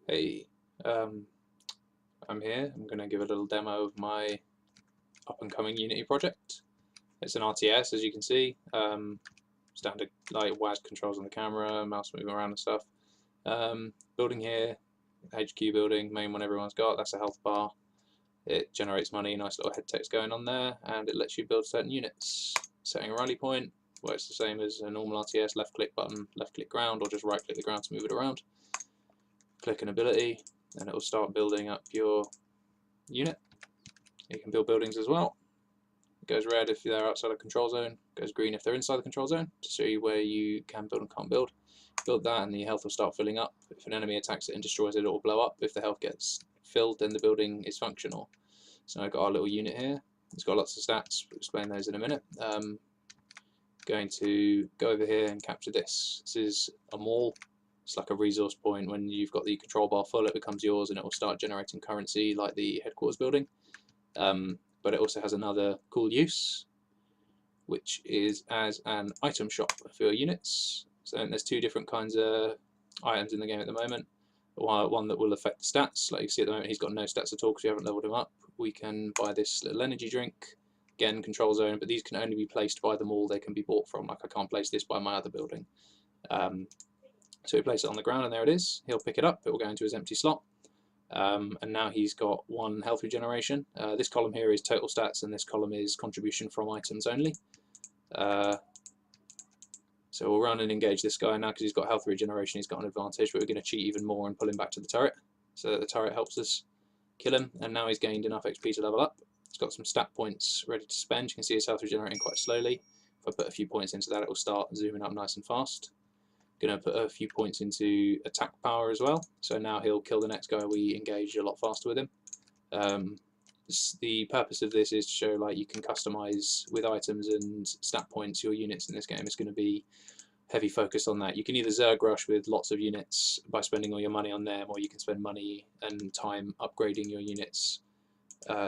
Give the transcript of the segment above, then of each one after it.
Hey, I'm here. I'm going to give a little demo of my up-and-coming Unity project. It's an RTS, as you can see. Standard like WAS controls on the camera, mouse moving around and stuff. Building here, HQ building, main one everyone's got. That's a health bar. It generates money, nice little head text going on there, and it lets you build certain units. Setting a rally point works the same as a normal RTS. Left-click button, left-click ground, or just right-click the ground to move it around. Click an ability, and it will start building up your unit. You can build buildings as well. It goes red if they're outside the control zone, it goes green if they're inside the control zone, to show you where you can build and can't build. Build that and the health will start filling up. If an enemy attacks it and destroys it, it will blow up. If the health gets filled, then the building is functional. So I've got our little unit here. It's got lots of stats, we'll explain those in a minute. Going to go over here and capture this. This is a mall. It's like a resource point. When you've got the control bar full, it becomes yours and it will start generating currency like the headquarters building. But it also has another cool use, which is as an item shop for your units. So there's two different kinds of items in the game at the moment. One that will affect the stats, like you see at the moment he's got no stats at all because we haven't leveled him up. We can buy this little energy drink, again control zone, but these can only be placed by the mall they can be bought from. Like I can't place this by my other building. So we place it on the ground and there it is. He'll pick it up, it will go into his empty slot. And now he's got 1 health regeneration. This column here is total stats and this column is contribution from items only. So we'll run and engage this guy now because he's got health regeneration, he's got an advantage, but we're going to cheat even more and pull him back to the turret so that the turret helps us kill him, and now he's gained enough XP to level up. He's got some stat points ready to spend. You can see his health regenerating quite slowly. If I put a few points into that, it will start zooming up nice and fast. Going to put a few points into attack power as well, so now he'll kill the next guy we engage a lot faster with him. The purpose of this is to show like you can customize with items and stat points your units in this game. It's going to be heavy focus on that. You can either Zerg rush with lots of units by spending all your money on them, or you can spend money and time upgrading your units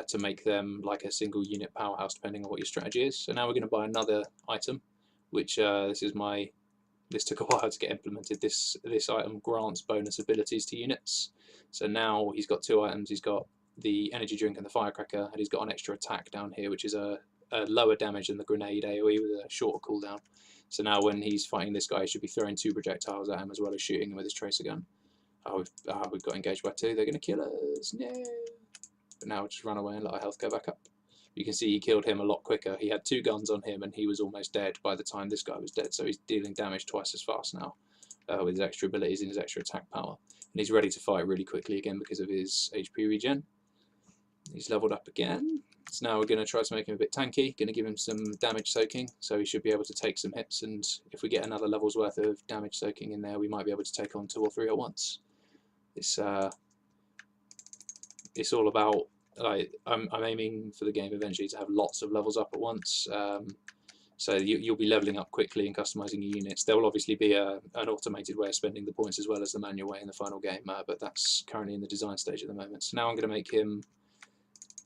to make them like a single unit powerhouse depending on what your strategy is. So now we're going to buy another item, which this took a while to get implemented. This item grants bonus abilities to units. So now he's got 2 items. He's got the energy drink and the firecracker, and he's got an extra attack down here, which is a lower damage than the grenade AoE with a shorter cooldown. So now when he's fighting this guy, he should be throwing 2 projectiles at him as well as shooting him with his tracer gun. We've got engaged by 2. They're going to kill us. No. But now we'll just run away and let our health go back up. You can see he killed him a lot quicker. He had 2 guns on him and he was almost dead by the time this guy was dead. So he's dealing damage twice as fast now with his extra abilities and his extra attack power. And he's ready to fight really quickly again because of his HP regen. He's leveled up again. So now we're going to try to make him a bit tanky. Going to give him some damage soaking, so he should be able to take some hits. And if we get another level's worth of damage soaking in there, we might be able to take on 2 or 3 at once. It's all about, like, I'm aiming for the game eventually to have lots of levels up at once. So you'll be leveling up quickly and customizing your units. There will obviously be an automated way of spending the points as well as the manual way in the final game, but that's currently in the design stage at the moment. So now I'm going to make him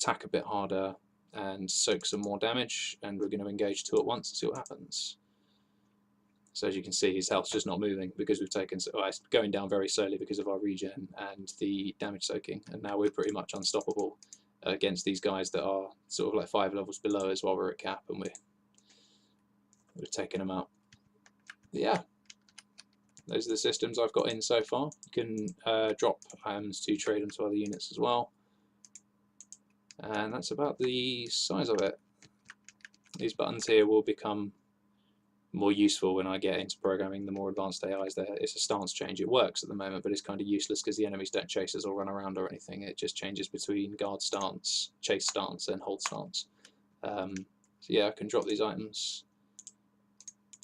attack a bit harder and soak some more damage, and we're going to engage 2 at once and see what happens. So as you can see, his health's just not moving because we've taken, it's going down very slowly because of our regen and the damage soaking, and now we're pretty much unstoppable against these guys that are sort of like 5 levels below us while we're at cap, and we've taken them out. But yeah, those are the systems I've got in so far. You can drop items to trade them to other units as well. And that's about the size of it. These buttons here will become more useful when I get into programming the more advanced AIs. It's a stance change. It works at the moment, but it's kind of useless because the enemies don't chase us or run around or anything. It just changes between guard stance, chase stance, and hold stance. So yeah, I can drop these items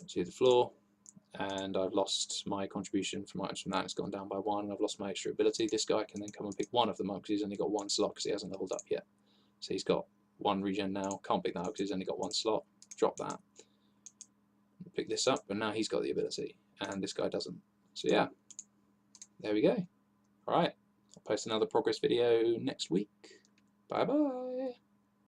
to the floor, and I've lost my contribution from items from that. It's gone down by 1, and I've lost my extra ability. This guy can then come and pick 1 of them up because he's only got 1 slot because he hasn't leveled up yet. So he's got 1 regen now. Can't pick that up because he's only got 1 slot. Drop that. Pick this up, and now he's got the ability, and this guy doesn't. So yeah, there we go. Alright, I'll post another progress video next week. Bye bye.